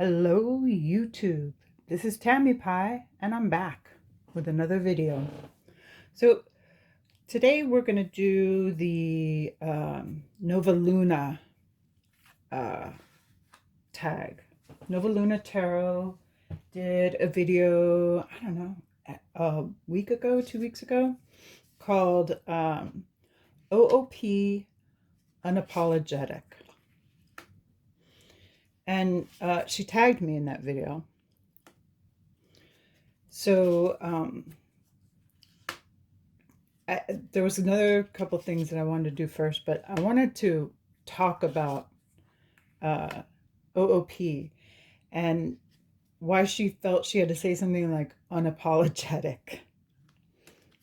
Hello YouTube, this is Tammy Pie and I'm back with another video. So today we're going to do the Nova Luna tag. Nova Luna Tarot did a video, I don't know, a week ago, 2 weeks ago, called OOP Unapologetic. And she tagged me in that video. So there was another couple things that I wanted to do first, but I wanted to talk about OOP and why she felt she had to say something like unapologetic.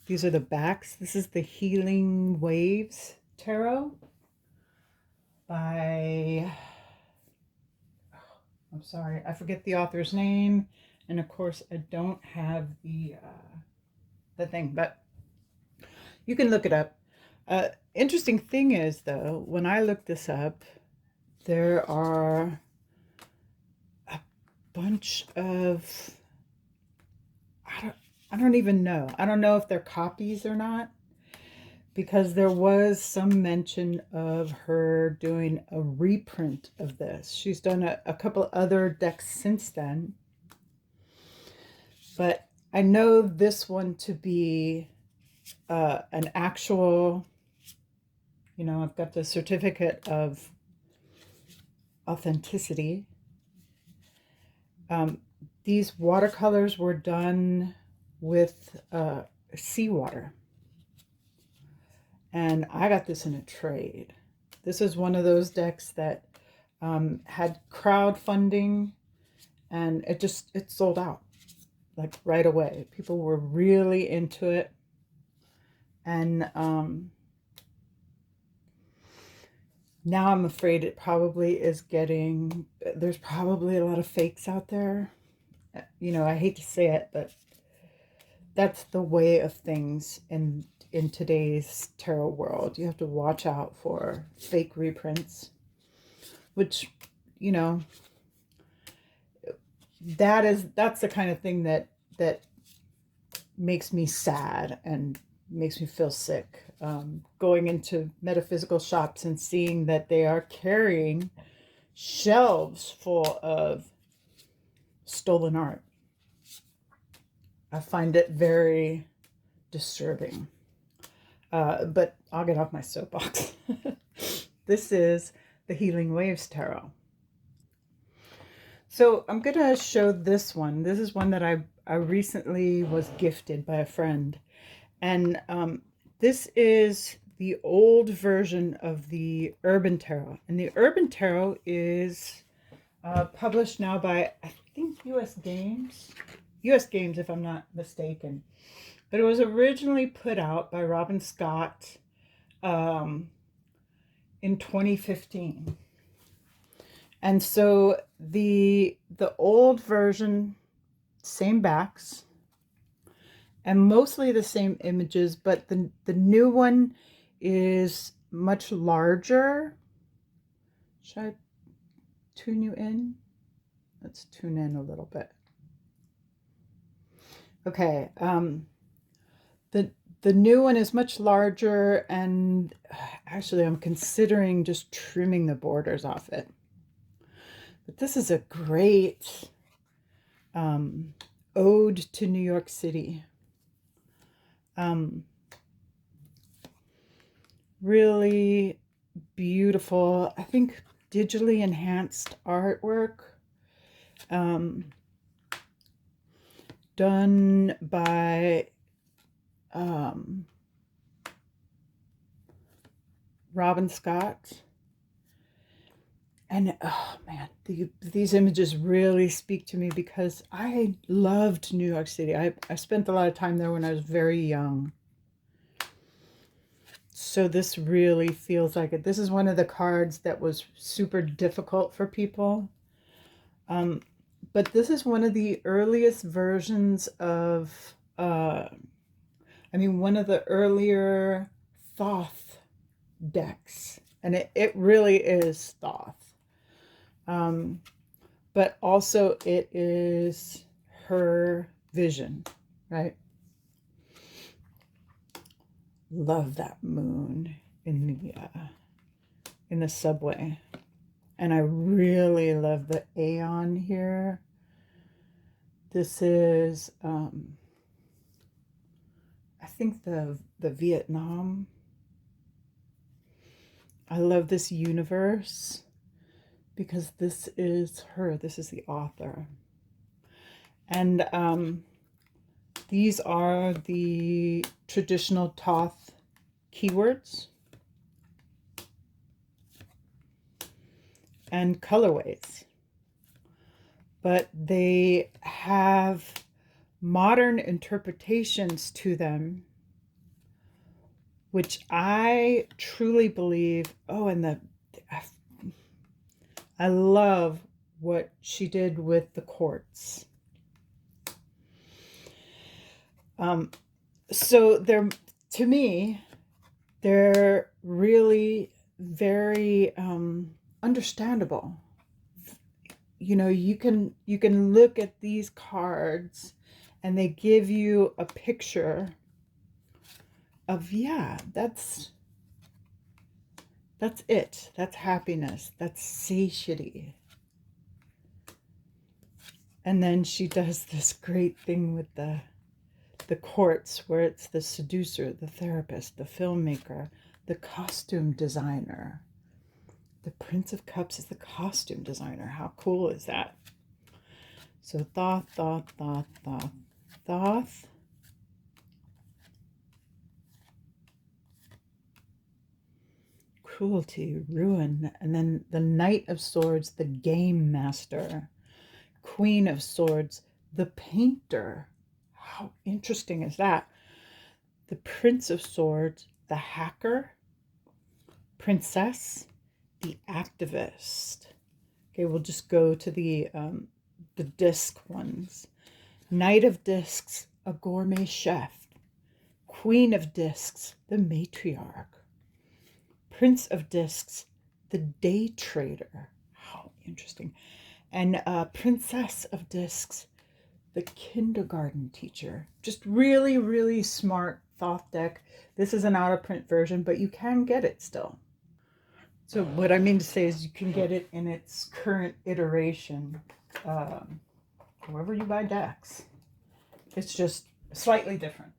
These are the backs. This is the Healing Waves Tarot by... I'm sorry, I forget the author's name, and of course I don't have the thing, but you can look it up. Interesting thing is, though, when I look this up, there are a bunch of I don't even know. I don't know if they're copies or not, because there was some mention of her doing a reprint of this. She's done a couple other decks since then. But I know this one to be an actual, I've got the certificate of authenticity. These watercolors were done with seawater. And I got this in a trade. This is one of those decks that had crowdfunding, and it sold out like right away. People were really into it. And now I'm afraid it probably is there's probably a lot of fakes out there. I hate to say it, but that's the way of things in today's tarot world. You have to watch out for fake reprints, which, that's the kind of thing that makes me sad and makes me feel sick. Going into metaphysical shops and seeing that they are carrying shelves full of stolen art. I find it very disturbing. But I'll get off my soapbox. This is the Healing Waves Tarot. So I'm going to show this one. This is one that I recently was gifted by a friend. And this is the old version of the Urban Tarot. And the Urban Tarot is published now by, I think, US Games if I'm not mistaken. But it was originally put out by Robin Scott in 2015. And so the old version, same backs, and mostly the same images, but the new one is much larger. Should I tune you in? Let's tune in a little bit. Okay, the new one is much larger, and actually I'm considering just trimming the borders off it. But this is a great ode to New York City. Really beautiful, I think digitally enhanced artwork. Done by Robin Scott. And oh man, these images really speak to me because I loved New York City. I spent a lot of time there when I was very young. So this really feels like it. This is one of the cards that was super difficult for people. But this is one of the earliest versions of, one of the earlier Thoth decks. And it really is Thoth. but also it is her vision, right? Love that moon in the subway. And I really love the Aeon here. This is, I think the Vietnam. I love this universe because this is her. This is the author. And these are the traditional Thoth keywords and colorways. But they have modern interpretations to them, which I truly believe. Oh, and I love what she did with the quartz. So they're, to me, they're really very understandable. You know, you can look at these cards and they give you a picture of, yeah, that's it. That's happiness. That's satiety. And then she does this great thing with the quartz, where it's the seducer, the therapist, the filmmaker, the costume designer. The Prince of Cups is the costume designer. How cool is that? So Thoth, Thoth, Thoth, Thoth, Thoth. Cruelty, ruin, and then the Knight of Swords, the game master. Queen of Swords, the painter. How interesting is that? The Prince of Swords, the hacker. Princess, the activist. Okay, we'll just go to the disc ones. Knight of Discs, a gourmet chef. Queen of Discs, the matriarch. Prince of Discs, the day trader. How interesting. And Princess of Discs, the kindergarten teacher. Just really, really smart Thoth deck. This is an out-of-print version, but you can get it still. So what I mean to say is you can get it in its current iteration, wherever you buy decks. It's just slightly different.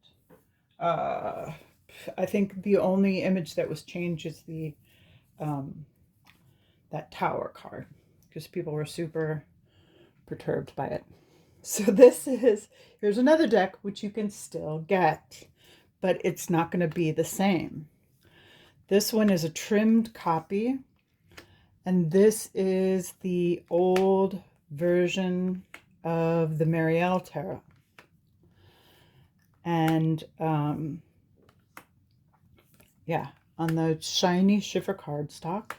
I think the only image that was changed is the that tower card, because people were super perturbed by it. So here's another deck which you can still get, but it's not going to be the same. This one is a trimmed copy, and this is the old version of the MaryEl Tarot. And yeah, on the shiny shiffer cardstock,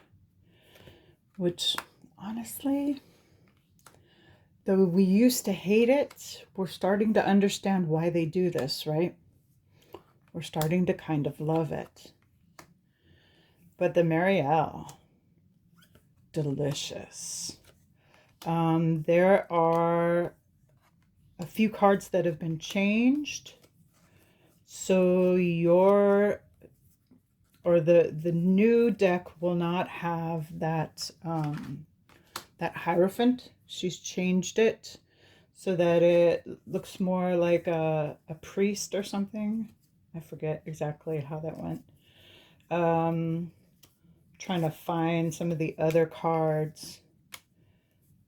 which honestly, though we used to hate it, we're starting to understand why they do this, right? We're starting to kind of love it. But the MaryEl, delicious. There are a few cards that have been changed. So the new deck will not have that that Hierophant. She's changed it so that it looks more like a priest or something. I forget exactly how that went. Trying to find some of the other cards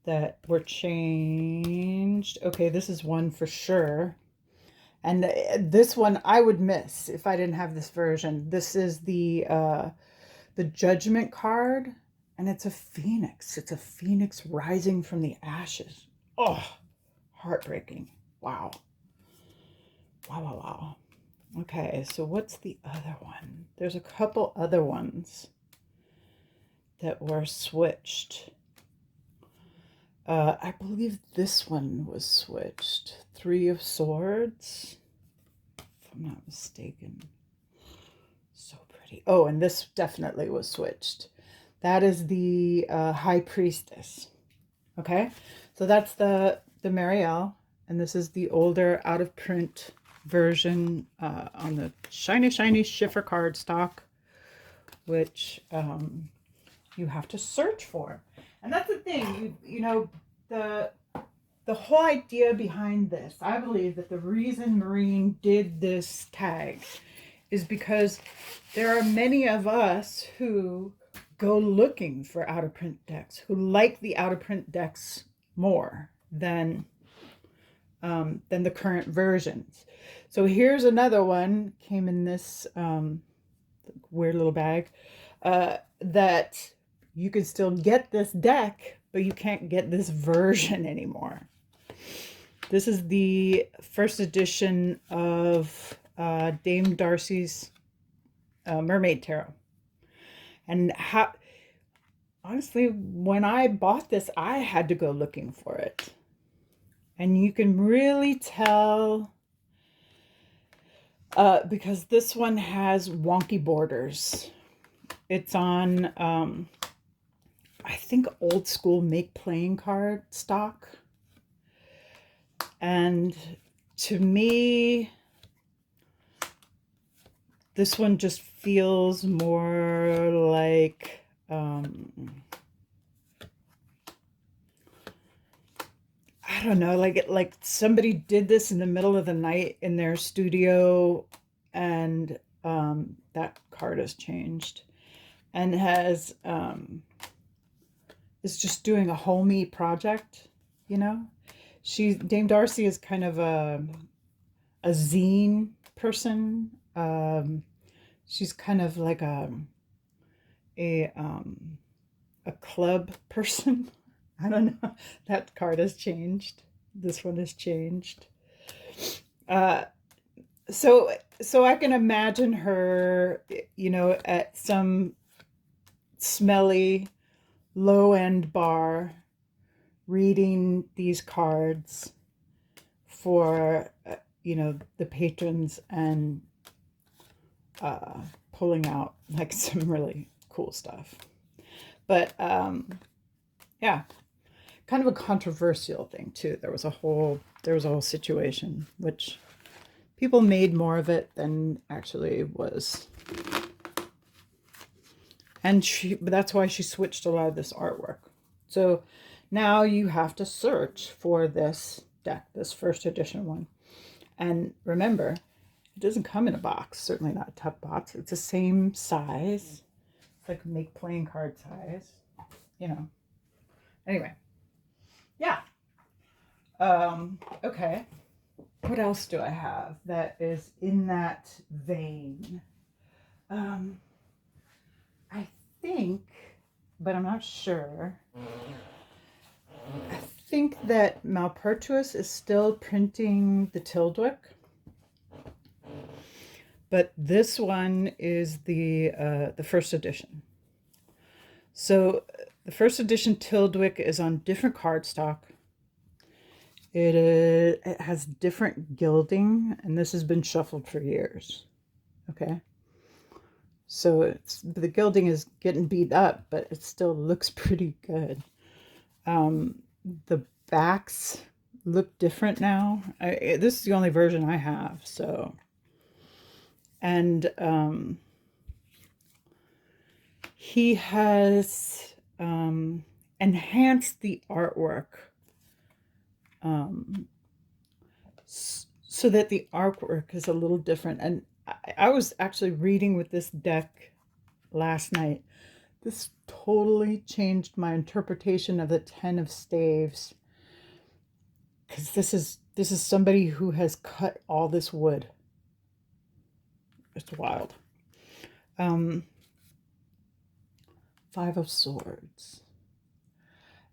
that were changed. Okay, this is one for sure. And this one I would miss if I didn't have this version. This is the Judgment card, and it's a phoenix. It's a phoenix rising from the ashes. Oh, heartbreaking. Wow. Wow, wow, wow. Okay, so what's the other one? There's a couple other ones that were switched. I believe this one was switched. Three of Swords, if I'm not mistaken. So pretty. Oh, and this definitely was switched. That is the High Priestess. Okay, so that's the MaryEl, and this is the older out of print version on the shiny shiffer cardstock, which you have to search for. And that's the thing, you know, the whole idea behind this, I believe that the reason Marine did this tag is because there are many of us who go looking for out of print decks, who like the out of print decks more than the current versions. So here's another one, came in this weird little bag, that you can still get this deck, but you can't get this version anymore. This is the first edition of Dame Darcy's Mermaid Tarot. And honestly, when I bought this, I had to go looking for it. And you can really tell because this one has wonky borders. It's on, I think, old school make playing card stock. And to me, this one just feels more like I don't know, like somebody did this in the middle of the night in their studio, and that card has changed and has is just doing a homey project, you know. Dame Darcy is kind of a zine person. She's kind of like a club person. I don't know. That card has changed. This one has changed. So I can imagine her, you know, at some smelly low-end bar reading these cards for, you know, the patrons, and pulling out like some really cool stuff. But yeah, kind of a controversial thing too. There was a whole situation which people made more of it than actually was. And that's why she switched a lot of this artwork. So now you have to search for this deck, this first edition one. And remember, it doesn't come in a box, certainly not a tuck box. It's the same size. It's like make playing card size, you know. Anyway, yeah. Okay. What else do I have that is in that vein? I think, but I'm not sure. I think that Malpertuis is still printing the Tyldwick, but this one is the first edition. So the first edition Tyldwick is on different cardstock. It has different gilding, and this has been shuffled for years. Okay. So the gilding is getting beat up, but it still looks pretty good. The backs look different now. This is the only version I have, so. And he has enhanced the artwork so that the artwork is a little different. And I was actually reading with this deck last night. This totally changed my interpretation of the 10 of Staves, because this is somebody who has cut all this wood. It's wild. 5 of Swords.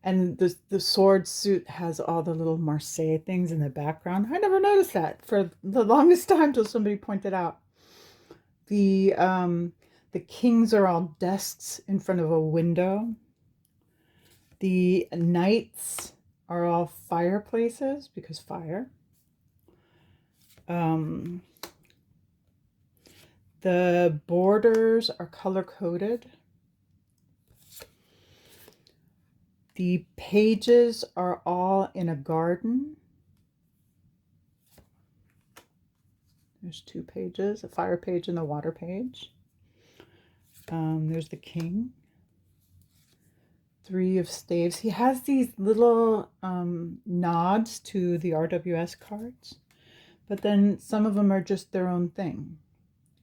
And the sword suit has all the little Marseille things in the background. I never noticed that for the longest time till somebody pointed out. The kings are all desks in front of a window. The knights are all fireplaces, because fire. The borders are color-coded. The pages are all in a garden. There's 2 pages, a fire page and a water page. There's the king. 3 of staves. He has these little nods to the RWS cards, but then some of them are just their own thing.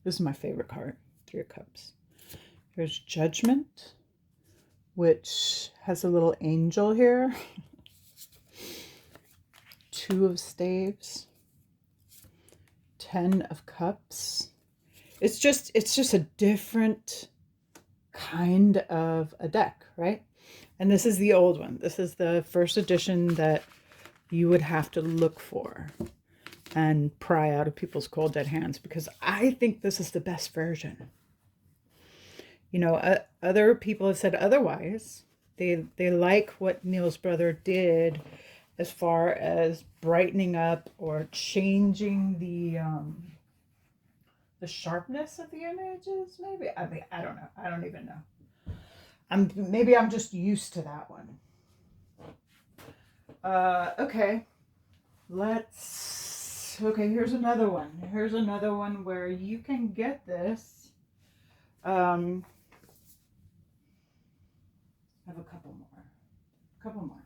This is my favorite card, 3 of cups. Here's judgment, which has a little angel here. 2 of staves. 10 of cups. It's just a different kind of a deck, right? And this is the old one. This is the first edition that you would have to look for and pry out of people's cold dead hands, because I think this is the best version. You know, other people have said otherwise. They like what Neil's brother did as far as brightening up or changing the sharpness of the images, maybe. I mean, I don't know. I don't even know. Maybe I'm just used to that one. Okay. Okay, here's another one. Here's another one where you can get this. I have a couple more.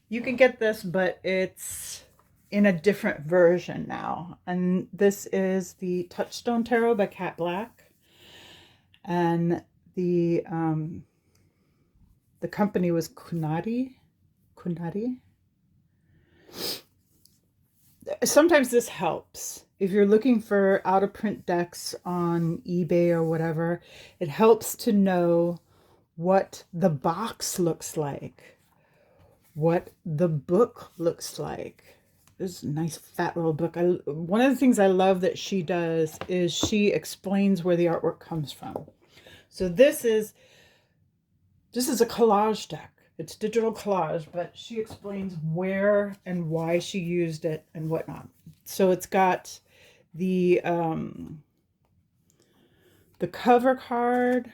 You can get this, but it's in a different version now. And this is the Touchstone Tarot by Cat Black. And the company was Kunadi. Sometimes this helps. If you're looking for out-of-print decks on eBay or whatever, it helps to know what the box looks like, what the book looks like. This is a nice fat little book. One of the things I love that she does is she explains where the artwork comes from. So this is a collage deck. It's digital collage, but she explains where and why she used it and whatnot. So it's got the cover card,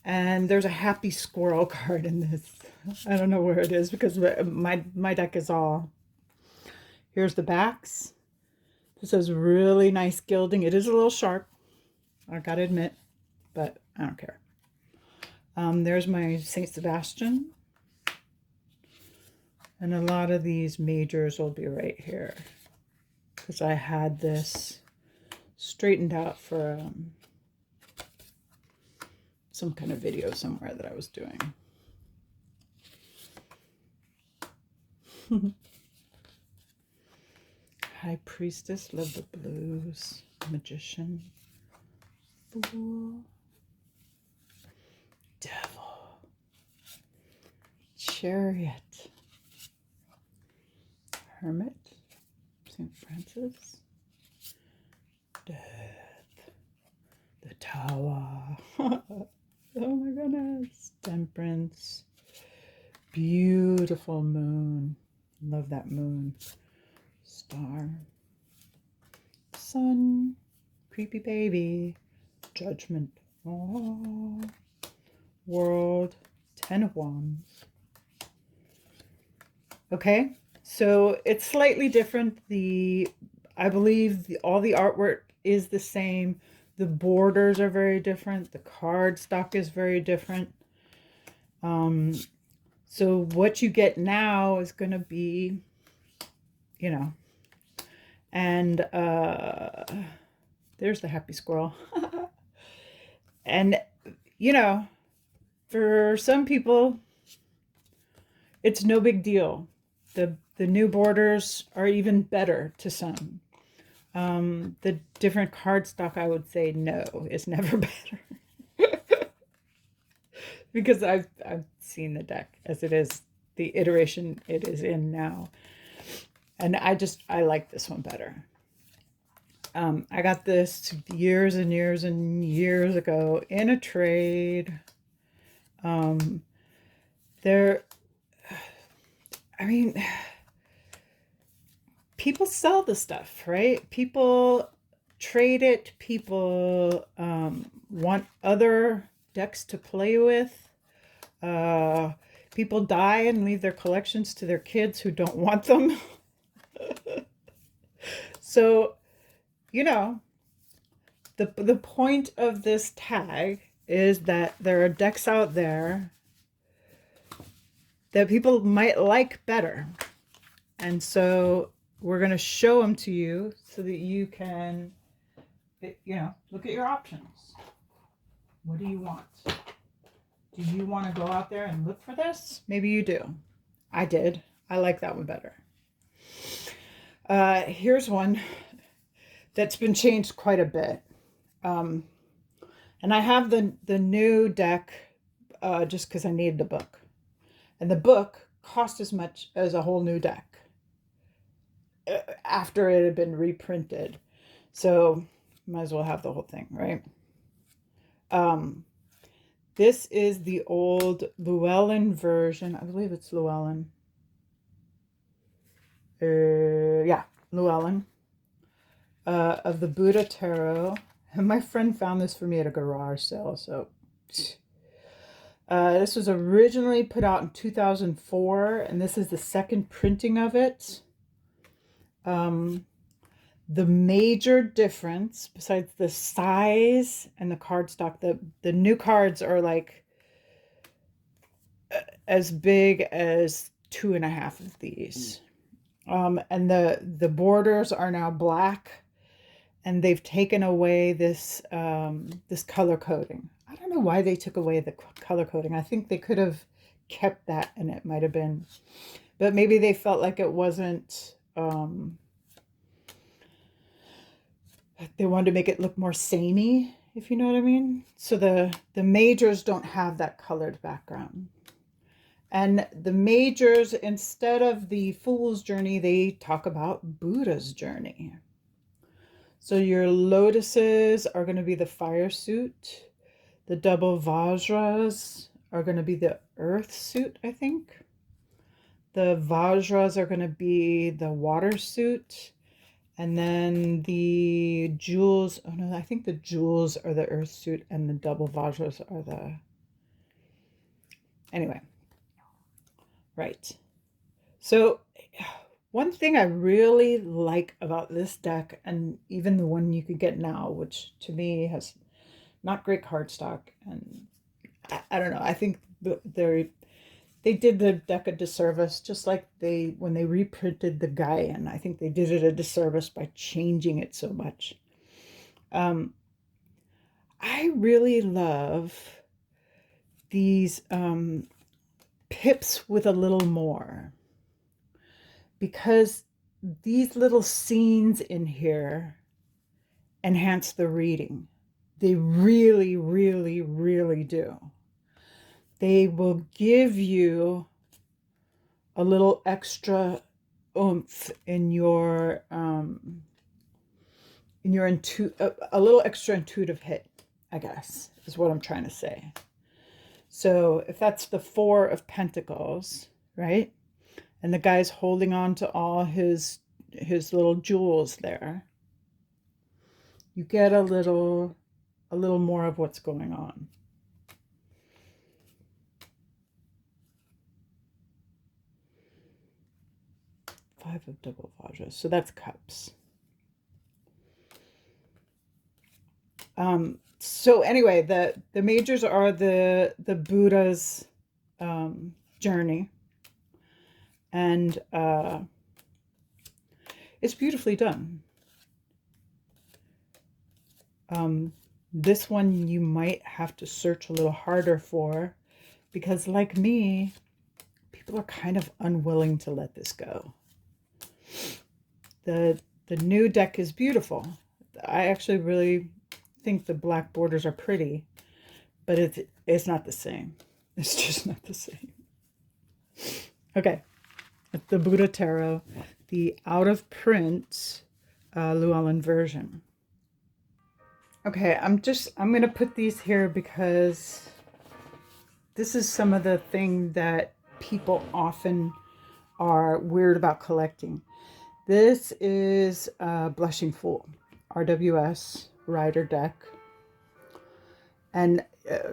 and there's a happy squirrel card in this. I don't know where it is because my deck is all. Here's the backs. This has really nice gilding. It is a little sharp, I gotta admit, but I don't care. There's my Saint Sebastian. And a lot of these majors will be right here, because I had this straightened out for some kind of video somewhere that I was doing. High Priestess, love the blues. Magician, Fool, Devil, Chariot, Hermit, St. Francis, Death, the Tower, oh my goodness, Temperance, beautiful moon, love that moon, Star, Sun, creepy baby, Judgment, oh, World, 10 of Wands. Okay, so it's slightly different. I believe all the artwork is the same. The borders are very different. The card stock is very different. So what you get now is going to be, you know, and there's the happy squirrel. And, you know, for some people, it's no big deal. The new borders are even better to some. The different cardstock, I would say no, is never better. Because I've seen the deck as it is, the iteration it is in now. And I like this one better. I got this years and years and years ago in a trade. I mean, people sell the stuff, right? People trade it. People want other decks to play with. People die and leave their collections to their kids who don't want them. So, you know, the point of this tag is that there are decks out there that people might like better. And so we're going to show them to you so that you can, you know, look at your options. What do you want? Do you want to go out there and look for this? Maybe you do. I did. I like that one better. Here's one that's been changed quite a bit. And I have the new deck just because I needed the book. And the book cost as much as a whole new deck after it had been reprinted. So might as well have the whole thing, right? This is the old Lellan version. I believe it's Lellan. Yeah, Lellan. Of the Buddah Tarot. And my friend found this for me at a garage sale. So this was originally put out in 2004. And this is the second printing of it. The major difference, besides the size and the cardstock, the new cards are like as big as 2.5 of these. And the borders are now black, and they've taken away this this color coding. I don't know why they took away the color coding. I think they could have kept that, and it might have been, but maybe they felt like it wasn't. They wanted to make it look more samey, if you know what I mean. So the majors don't have that colored background. And the majors, instead of the Fool's Journey, they talk about Buddha's journey. So your lotuses are going to be the fire suit. The double Vajras are going to be the earth suit, I think. The Vajras are going to be the water suit. And then the jewels, oh no, I think the jewels are the earth suit and the double Vajras are the, anyway. Right. So one thing I really like about this deck, and even the one you could get now, which to me has not great cardstock, and I don't know, I think they did the deck a disservice, just like when they reprinted the Gaian. I think they did it a disservice by changing it so much. I really love these pips with a little more, because these little scenes in here enhance the reading. They really, really, really do. They will give you a little extra oomph in your a little extra intuitive hit, I guess, is what I'm trying to say. So if that's the Four of Pentacles, right? And the guy's holding on to all his little jewels there, you get a little more of what's going on. Five of double Vajras. So that's cups. So anyway, the majors are the Buddha's journey. And it's beautifully done. This one you might have to search a little harder for, because like me, people are kind of unwilling to let this go. The new deck is beautiful. I actually really think the black borders are pretty, but it's not the same. It's just not the same. Okay, the Buddah Tarot, the out of print Lellan version. Okay, I'm going to put these here because this is some of the thing that people often are weird about collecting. This is Blushing Fool, RWS Rider deck. And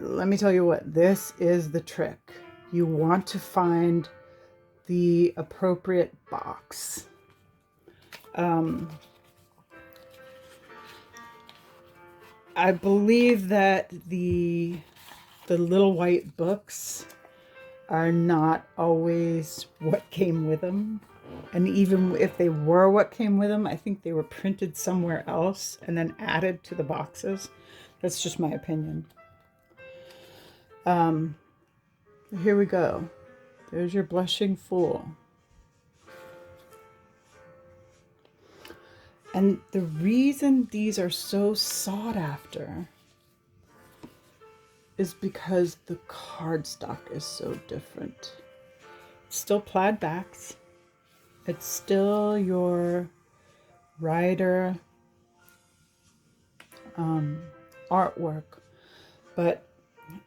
let me tell you what, this is the trick. you want to find the appropriate box. I believe that the little white books are not always what came with them. And even if they were what came with them, I think they were printed somewhere else and then added to the boxes. That's just my opinion. Here we go. There's your Blushing Fool. And the reason these are so sought after is because the cardstock is so different. It's still plaid backs. It's still your writer artwork, but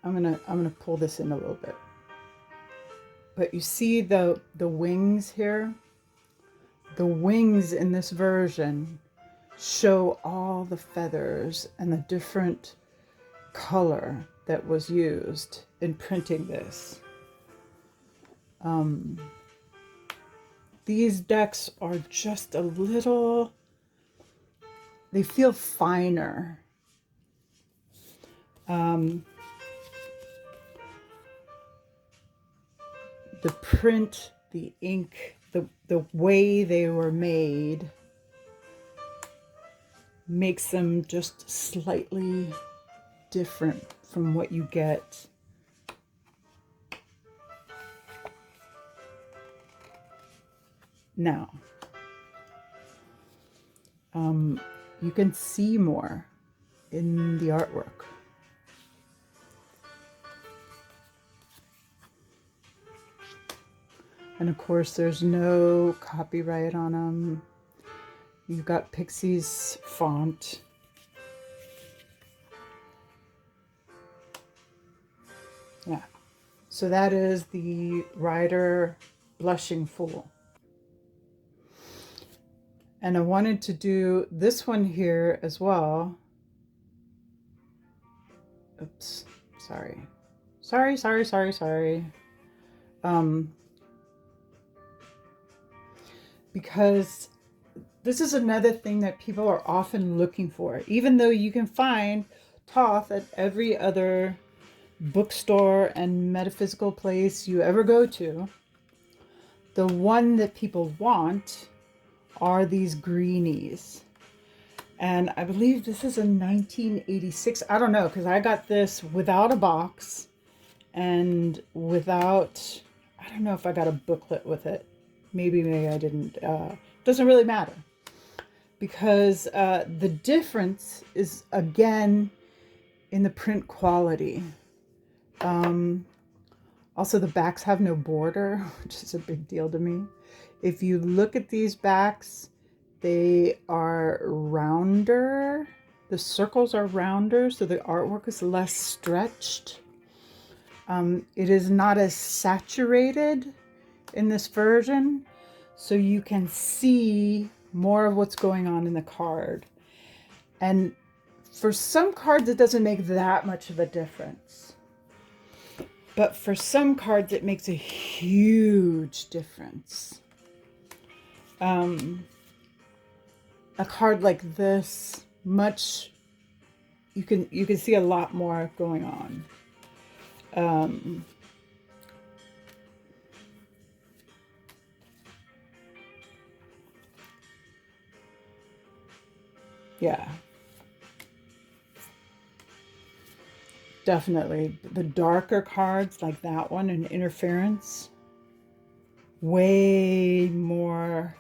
I'm gonna pull this in a little bit. But you see the wings here? The wings in this version show all the feathers and the different color that was used in printing this. These decks are just a little, they feel finer. The print, the ink, the way they were made makes them just slightly different from what you get now. You can see more in the artwork. And of course, there's no copyright on them. You've got Pixie's font. Yeah. So that is the Rider Blushing Fool. And I wanted to do this one here as well. Oops. Sorry. Sorry. Because this is another thing that people are often looking for. Even though you can find Thoth at every other bookstore and metaphysical place you ever go to, the one that people want are these Greenies. And I believe this is a 1986. I don't know, because I got this without a box and without, I don't know if I got a booklet with it. Maybe I didn't. Doesn't really matter, because the difference is, again, in the print quality. Also, the backs have no border, which is a big deal to me. If you look at these backs, they are rounder. The circles are rounder, so the artwork is less stretched. It is not as saturated in this version, so you can see more of what's going on in the card. And for some cards, it doesn't make that much of a difference. But for some cards, it makes a huge difference. A card like this, you can see a lot more going on. Yeah. Definitely. The darker cards like that one and Interference, way more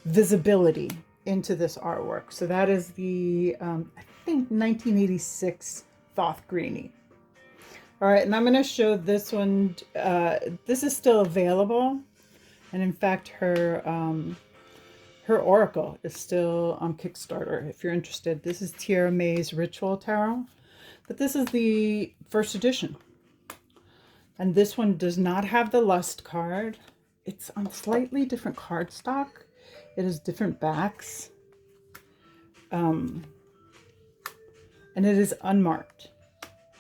visibility into this artwork. So that is the, I think, 1986 Thoth Greeny. All right, and I'm going to show this one. This is still available. And in fact, her Oracle is still on Kickstarter, if you're interested. This is Tiera May's Ritual Tarot. But this is the first edition. And this one does not have the Lust card. It's on slightly different cardstock. It has different backs. And it is unmarked.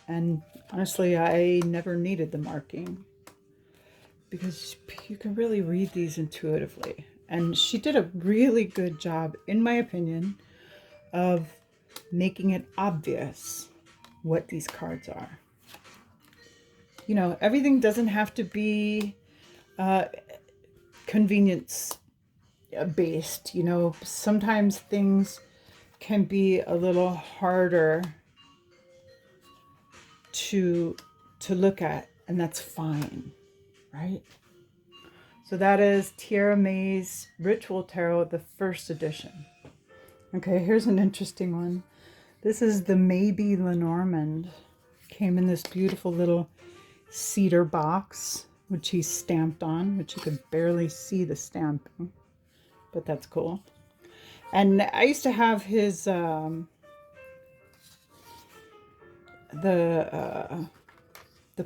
And Honestly, I never needed the marking because you can really read these intuitively. And she did a really good job, in my opinion, of making it obvious what these cards are. You know, everything doesn't have to be convenience based. You know, sometimes things can be a little harder to look at, and that's fine, right? So that is Tiera May's Ritual Tarot, the first edition. Okay, here's an interesting one. This is the Maybe Lenormand. Came in this beautiful little cedar box, which he stamped on, which you could barely see the stamping, but that's cool. And I used to have his the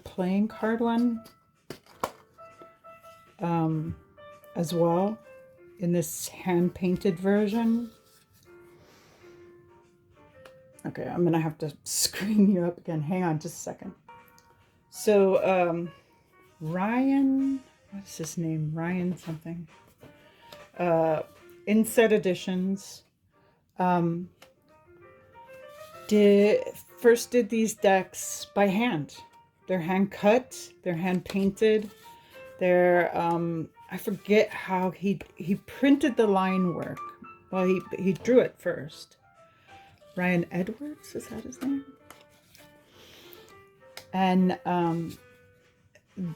playing card one as well, in this hand painted version. Okay, I'm gonna have to screen you up again. Hang on just a second. So Ryan, what's his name? Ryan something. Inset Editions first did these decks by hand. They're hand cut, they're hand painted. They're I forget how he printed the line work. Well, he drew it first. Ryan Edwards, is that his name? And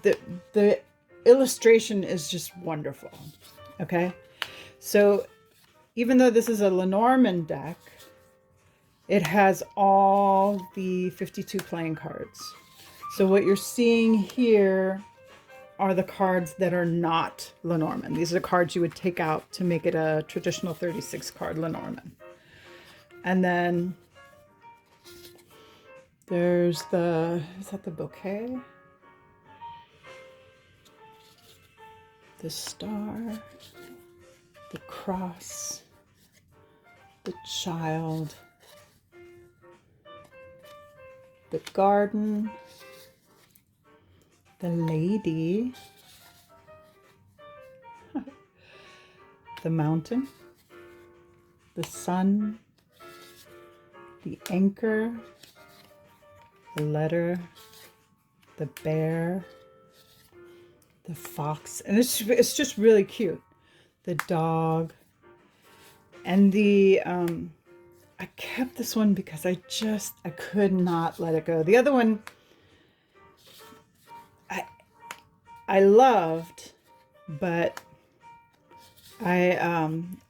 the illustration is just wonderful. Okay, so even though this is a Lenormand deck, it has all the 52 playing cards. So what you're seeing here are the cards that are not Lenormand. These are the cards you would take out to make it a traditional 36 card Lenormand. And then there's is that the bouquet? The star, the cross, the child, the garden, the lady, the mountain, the sun, the anchor, the letter, the bear, the fox, and it's just really cute. The dog, and the I kept this one because I could not let it go. The other one I loved, but I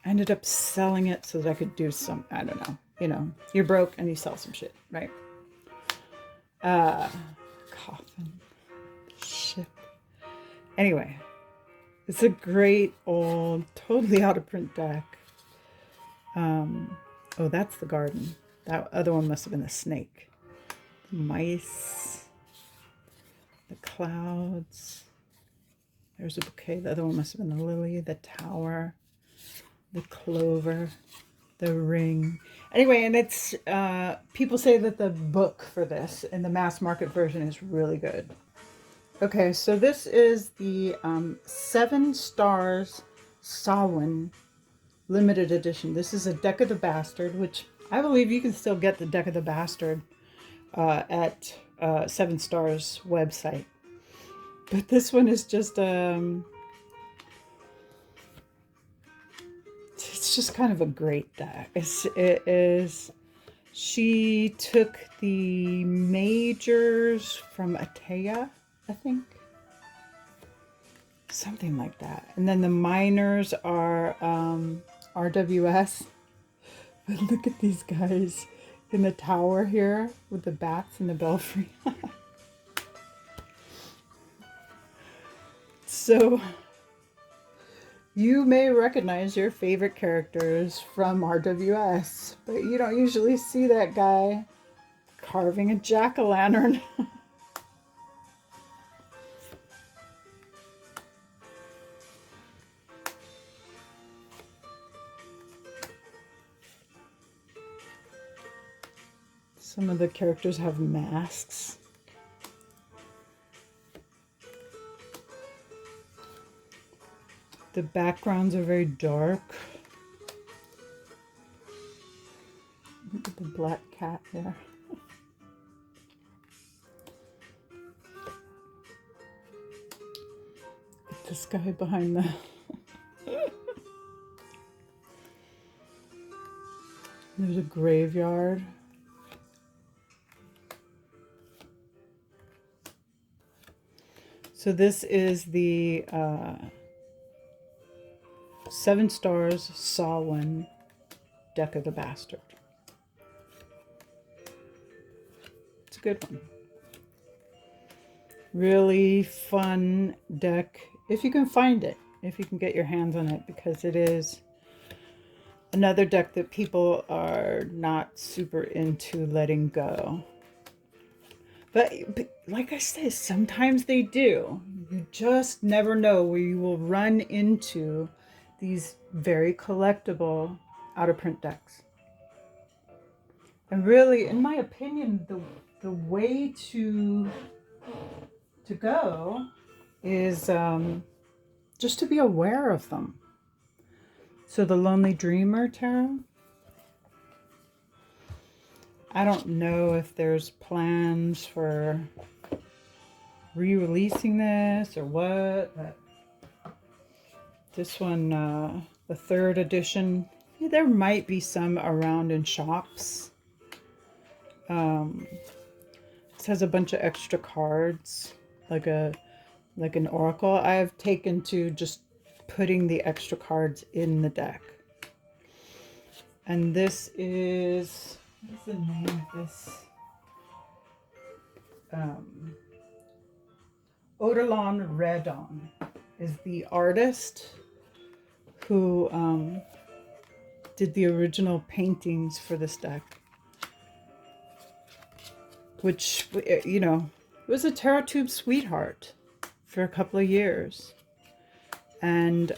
ended up selling it so that I could do some, I don't know, you know, you're broke and you sell some shit, right? Coffin, ship. Anyway, it's a great old, totally out of print deck. Oh, that's the garden. That other one must have been the snake. The mice, the clouds. There's a bouquet. The other one must have been the lily, the tower, the clover, the ring. Anyway, and it's, people say that the book for this in the mass market version is really good. Okay, so this is the 7 Stars Samhain limited edition. This is a Deck of the Bastard, which I believe you can still get the Deck of the Bastard at 7 Stars website. But this one is just it's just kind of a great deck. It is. She took the majors from Atea, I think. Something like that. And then the minors are RWS. But look at these guys in the tower here with the bats and the belfry. So you may recognize your favorite characters from RWS, but you don't usually see that guy carving a jack-o'-lantern. Some of the characters have masks. The backgrounds are very dark. Look at the black cat there. This guy behind the there's a graveyard. So this is the 7 stars Samhain deck of the Bastard. It's a good one. Really fun deck if you can find it, if you can get your hands on it, because it is another deck that people are not super into letting go. But like I said, sometimes they do. You just never know where you will run into these very collectible out-of-print decks. And really, in my opinion, the way to go is just to be aware of them. So the Lonely Dreamer Tarot, I don't know if there's plans for re-releasing this or what, but this one, the 3rd edition, yeah, there might be some around in shops. This has a bunch of extra cards, like an oracle. I've taken to just putting the extra cards in the deck. And this is, what's the name of this? Lellan Tarot is the artist who did the original paintings for this deck, which, you know, was a tarot tube sweetheart for a couple of years. And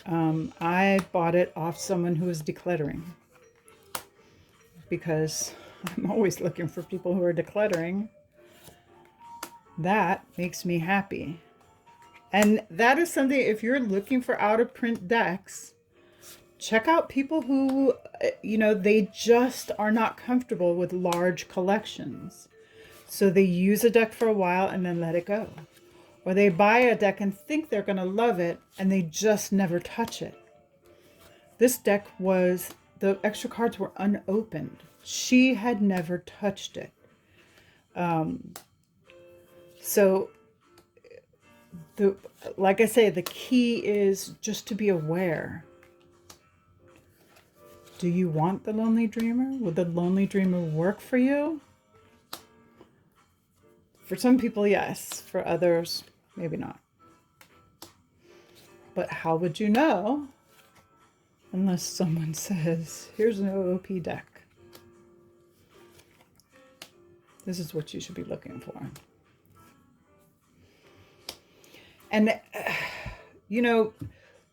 I bought it off someone who was decluttering, because I'm always looking for people who are decluttering. That makes me happy. And that is something, if you're looking for out-of-print decks, check out people who, you know, they just are not comfortable with large collections. So they use a deck for a while and then let it go. Or they buy a deck and think they're going to love it and they just never touch it. This deck was, the extra cards were unopened. She had never touched it. So, like I say, the key is just to be aware. Do you want the Lonely Dreamer? Would the Lonely Dreamer work for you? For some people, yes. For others, maybe not. But how would you know? Unless someone says, here's an OOP deck. This is what you should be looking for. And, you know,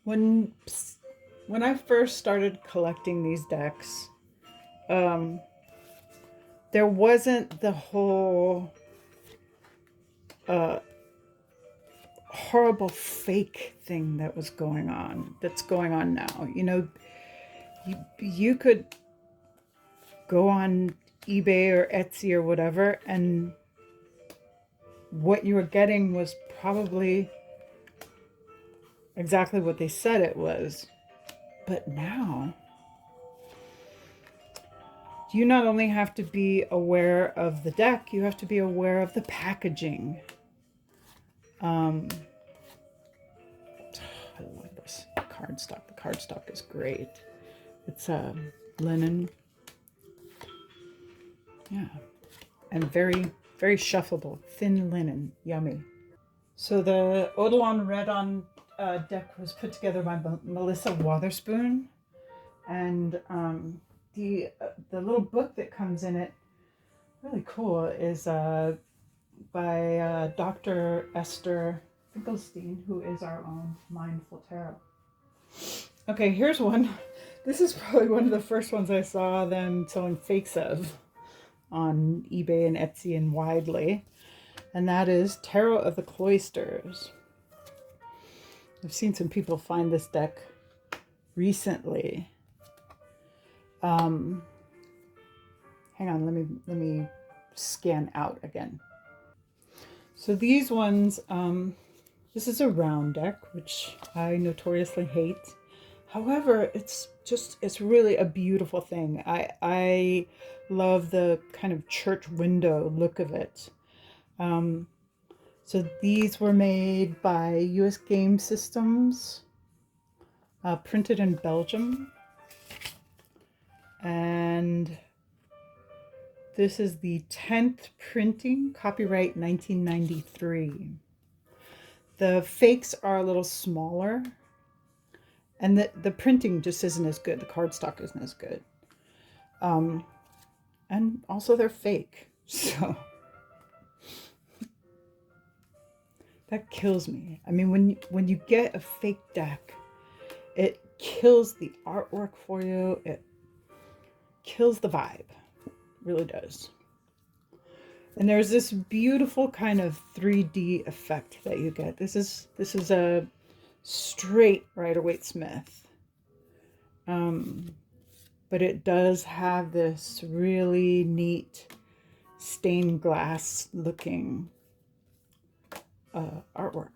when I first started collecting these decks, there wasn't the whole horrible fake thing that was going on, that's going on now. You know, you could go on eBay or Etsy or whatever, and what you were getting was probably exactly what they said it was. But now, you not only have to be aware of the deck, you have to be aware of the packaging. I love this cardstock. The cardstock is great. It's linen. Yeah. And very, very shuffleable. Thin linen. Yummy. So the Lellan Tarot deck was put together by Melissa Wotherspoon. And the little book that comes in it, really cool, is by Dr. Esther Finkelstein, who is our own Mindful Tarot. Okay, here's one. This is probably one of the first ones I saw them selling fakes of on eBay and Etsy and widely. And that is Tarot of the Cloisters. I've seen some people find this deck recently. Hang on, let me scan out again. So these ones, this is a round deck, which I notoriously hate. However, it's really a beautiful thing. I love the kind of church window look of it. So these were made by US Game Systems, printed in Belgium. And this is the 10th printing, copyright 1993. The fakes are a little smaller, and the printing just isn't as good. The cardstock isn't as good. And also they're fake, so that kills me. I mean, when you get a fake deck, it kills the artwork for you. It kills the vibe. It really does. And there's this beautiful kind of 3D effect that you get. This is a straight Rider-Waite-Smith. But it does have this really neat stained glass looking artwork.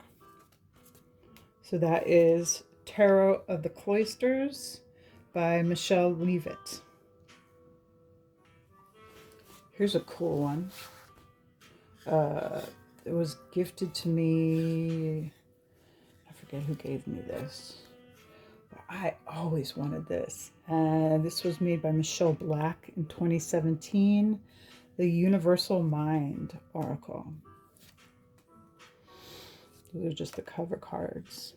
So that is Tarot of the Cloisters by Michelle Leavitt. Here's a cool one. It was gifted to me. I forget who gave me this. But I always wanted this. This was made by Michelle Black in 2017. The Universal Mind Oracle. Those are just the cover cards.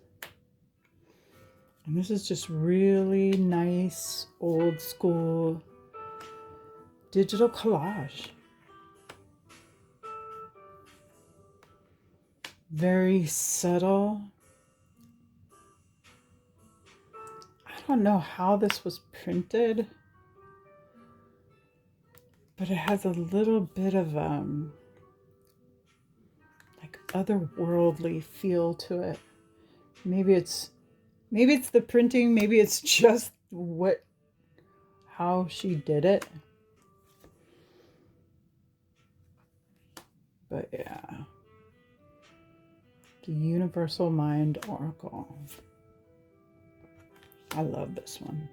And this is just really nice, old school digital collage. Very subtle. I don't know how this was printed, but it has a little bit of like otherworldly feel to it. Maybe it's the printing, maybe it's just how she did it. But yeah. The Universal Mind Oracle. I love this one.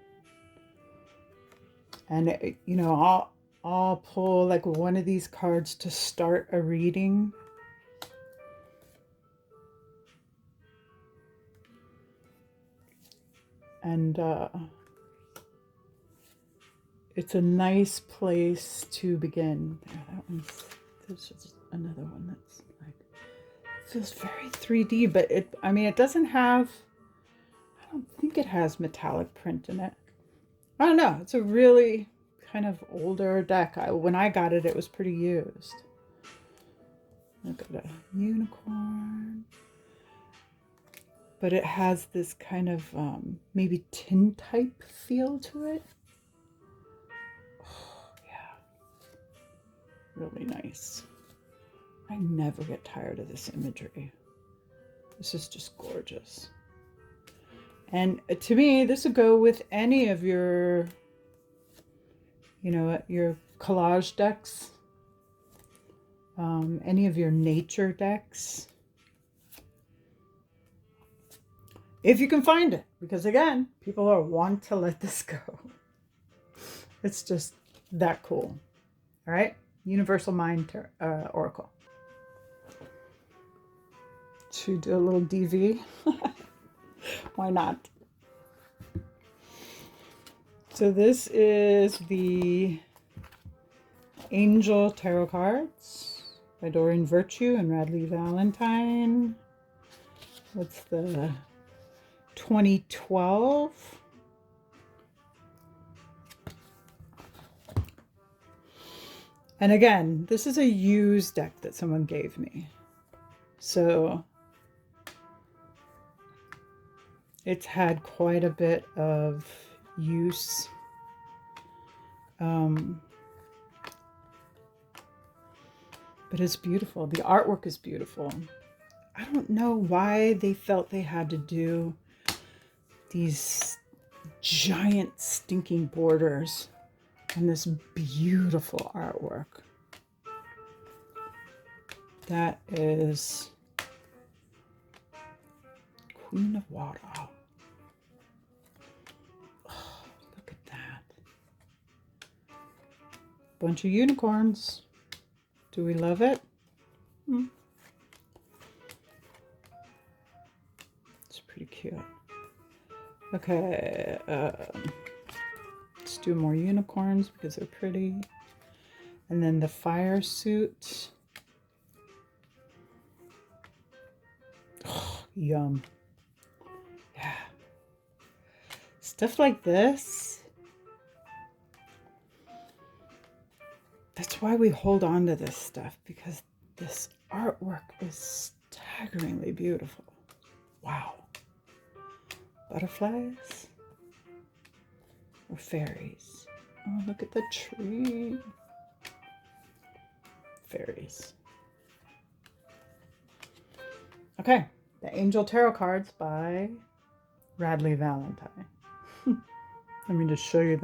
And you know, I'll pull like one of these cards to start a reading. And it's a nice place to begin. There's just another one that's like, feels very 3D, but it doesn't have, I don't think it has metallic print in it. I don't know. It's a really kind of older deck. When I got it, it was pretty used. I've got a unicorn. But it has this kind of maybe tin type feel to it. Oh, yeah. Really nice. I never get tired of this imagery. This is just gorgeous. And to me, this would go with any of your, your collage decks, any of your nature decks. If you can find it, because again, people want to let this go. It's just that cool. All right, Universal Mind Oracle. To do a little DV. Why not? So this is the Angel Tarot cards by Doreen Virtue and Radley Valentine. What's the 2012? And again, this is a used deck that someone gave me. So it's had quite a bit of use. But it's beautiful. The artwork is beautiful. I don't know why they felt they had to do these giant stinking borders on this beautiful artwork. That is Queen of Water. Oh, look at that. Bunch of unicorns. Do we love it? It's pretty cute. Okay, let's do more unicorns because they're pretty. And then the fire suit. Oh, yum. Yeah. Stuff like this. That's why we hold on to this stuff, because this artwork is staggeringly beautiful. Wow. Butterflies or fairies? Oh, look at the tree. Fairies. Okay, the Angel Tarot cards by Radley Valentine. Let me just show you